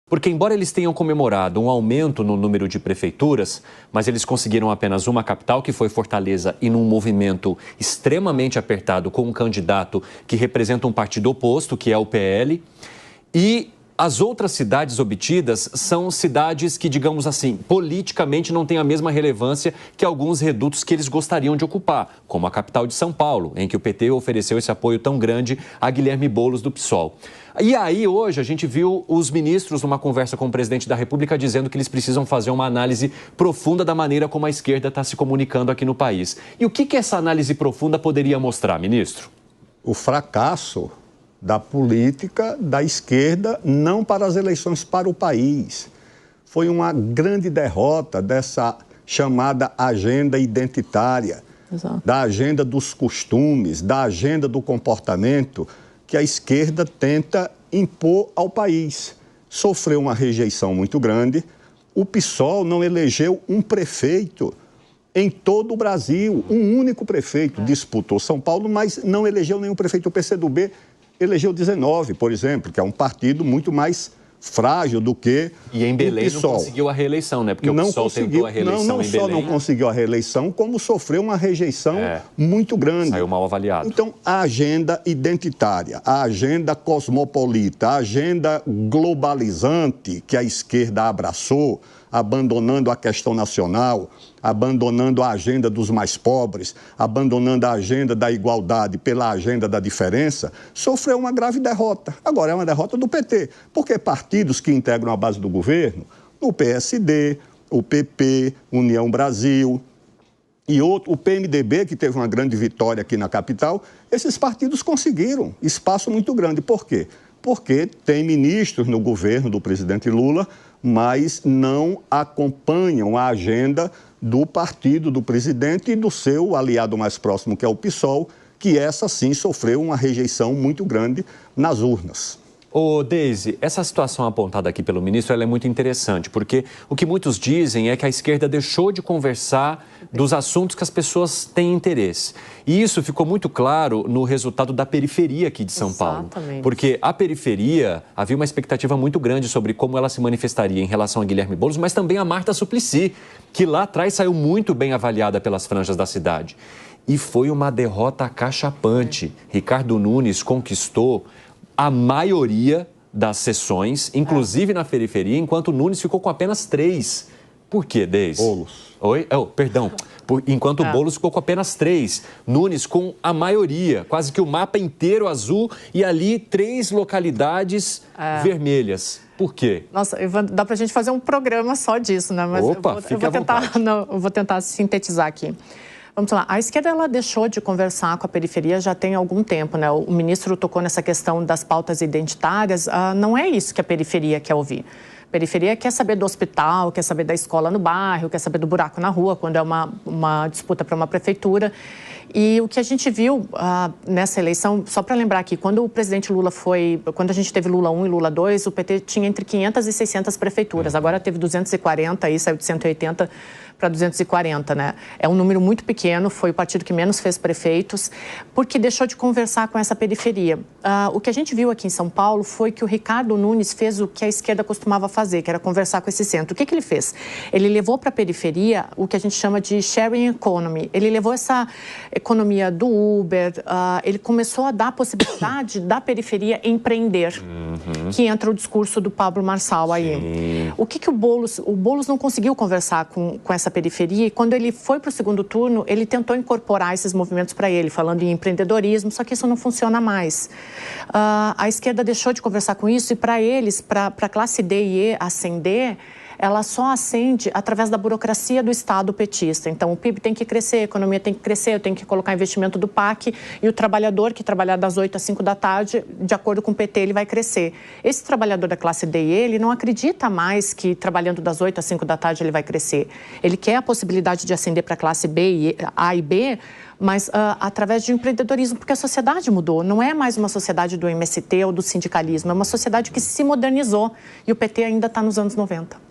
Porque, embora eles tenham comemorado um aumento no número de prefeituras, mas eles conseguiram apenas uma capital, que foi Fortaleza, e num movimento extremamente apertado com um candidato que representa um partido oposto, que é o PL. E as outras cidades obtidas são cidades que, digamos assim, politicamente não têm a mesma relevância que alguns redutos que eles gostariam de ocupar, como a capital de São Paulo, em que o PT ofereceu esse apoio tão grande a Guilherme Boulos do PSOL. E aí, hoje, a gente viu os ministros numa conversa com o presidente da República dizendo que eles precisam fazer uma análise profunda da maneira como a esquerda está se comunicando aqui no país. E o que essa análise profunda poderia mostrar, ministro? O fracasso da política da esquerda, não para as eleições, para o país. Foi uma grande derrota dessa chamada agenda identitária, da agenda dos costumes, da agenda do comportamento que a esquerda tenta impor ao país. Sofreu uma rejeição muito grande. O PSOL não elegeu um prefeito em todo o Brasil. Um único prefeito disputou São Paulo, mas não elegeu nenhum prefeito. O PCdoB elegeu 19, por exemplo, que é um partido muito mais frágil do que e em Belém o PSOL. Não conseguiu a reeleição, né? Porque o PSOL tentou a reeleição em Belém. Não só não conseguiu a reeleição, como sofreu uma rejeição muito grande. Saiu mal avaliado. Então, a agenda identitária, a agenda cosmopolita, a agenda globalizante que a esquerda abraçou, abandonando a questão nacional, abandonando a agenda dos mais pobres, abandonando a agenda da igualdade pela agenda da diferença, sofreu uma grave derrota. Agora, é uma derrota do PT, porque partidos que integram a base do governo, o PSD, o PP, União Brasil e outro, o PMDB, que teve uma grande vitória aqui na capital, esses partidos conseguiram espaço muito grande. Por quê? Porque tem ministros no governo do presidente Lula, mas não acompanham a agenda do partido do presidente e do seu aliado mais próximo, que é o PSOL, que essa sim sofreu uma rejeição muito grande nas urnas. Ô, Deise, essa situação apontada aqui pelo ministro ela é muito interessante, porque o que muitos dizem é que a esquerda deixou de conversar dos assuntos que as pessoas têm interesse. E isso ficou muito claro no resultado da periferia aqui de São Paulo. Porque a periferia, havia uma expectativa muito grande sobre como ela se manifestaria em relação a Guilherme Boulos, mas também a Marta Suplicy, que lá atrás saiu muito bem avaliada pelas franjas da cidade. E foi uma derrota acachapante. Ricardo Nunes conquistou a maioria das sessões, inclusive na periferia, enquanto Nunes ficou com apenas 3. Por quê, Deise? Boulos. Oi? Perdão. Enquanto Boulos ficou com apenas 3. Nunes com a maioria, quase que o mapa inteiro azul e ali 3 localidades vermelhas. Por quê? Nossa, dá pra gente fazer um programa só disso, né? Mas eu vou tentar sintetizar aqui. Vamos lá, a esquerda ela deixou de conversar com a periferia já tem algum tempo, né? O ministro tocou nessa questão das pautas identitárias, não é isso que a periferia quer ouvir. A periferia quer saber do hospital, quer saber da escola no bairro, quer saber do buraco na rua, quando é uma disputa para uma prefeitura. E o que a gente viu nessa eleição, só para lembrar aqui, quando o presidente Lula quando a gente teve Lula 1 e Lula 2, o PT tinha entre 500 e 600 prefeituras, agora teve 240, aí saiu de 180 para 240, né? É um número muito pequeno, foi o partido que menos fez prefeitos, porque deixou de conversar com essa periferia. O que a gente viu aqui em São Paulo foi que o Ricardo Nunes fez o que a esquerda costumava fazer, que era conversar com esse centro. O que ele fez? Ele levou para a periferia o que a gente chama de sharing economy. Ele levou essa economia do Uber, ele começou a dar a possibilidade da periferia empreender, que entra o discurso do Pablo Marçal aí. O que o Boulos não conseguiu conversar com essa periferia, e quando ele foi para o segundo turno, ele tentou incorporar esses movimentos para ele, falando em empreendedorismo, só que isso não funciona mais. A esquerda deixou de conversar com isso e para eles, para a classe D e E ascender, ela só ascende através da burocracia do Estado petista. Então, o PIB tem que crescer, a economia tem que crescer, eu tenho que colocar investimento do PAC e o trabalhador que trabalhar das 8 às 5 da tarde, de acordo com o PT, ele vai crescer. Esse trabalhador da classe D e E, ele não acredita mais que trabalhando das 8 às 5 da tarde ele vai crescer. Ele quer a possibilidade de ascender para a classe A e B, mas através de empreendedorismo, porque a sociedade mudou. Não é mais uma sociedade do MST ou do sindicalismo, é uma sociedade que se modernizou e o PT ainda está nos anos 90.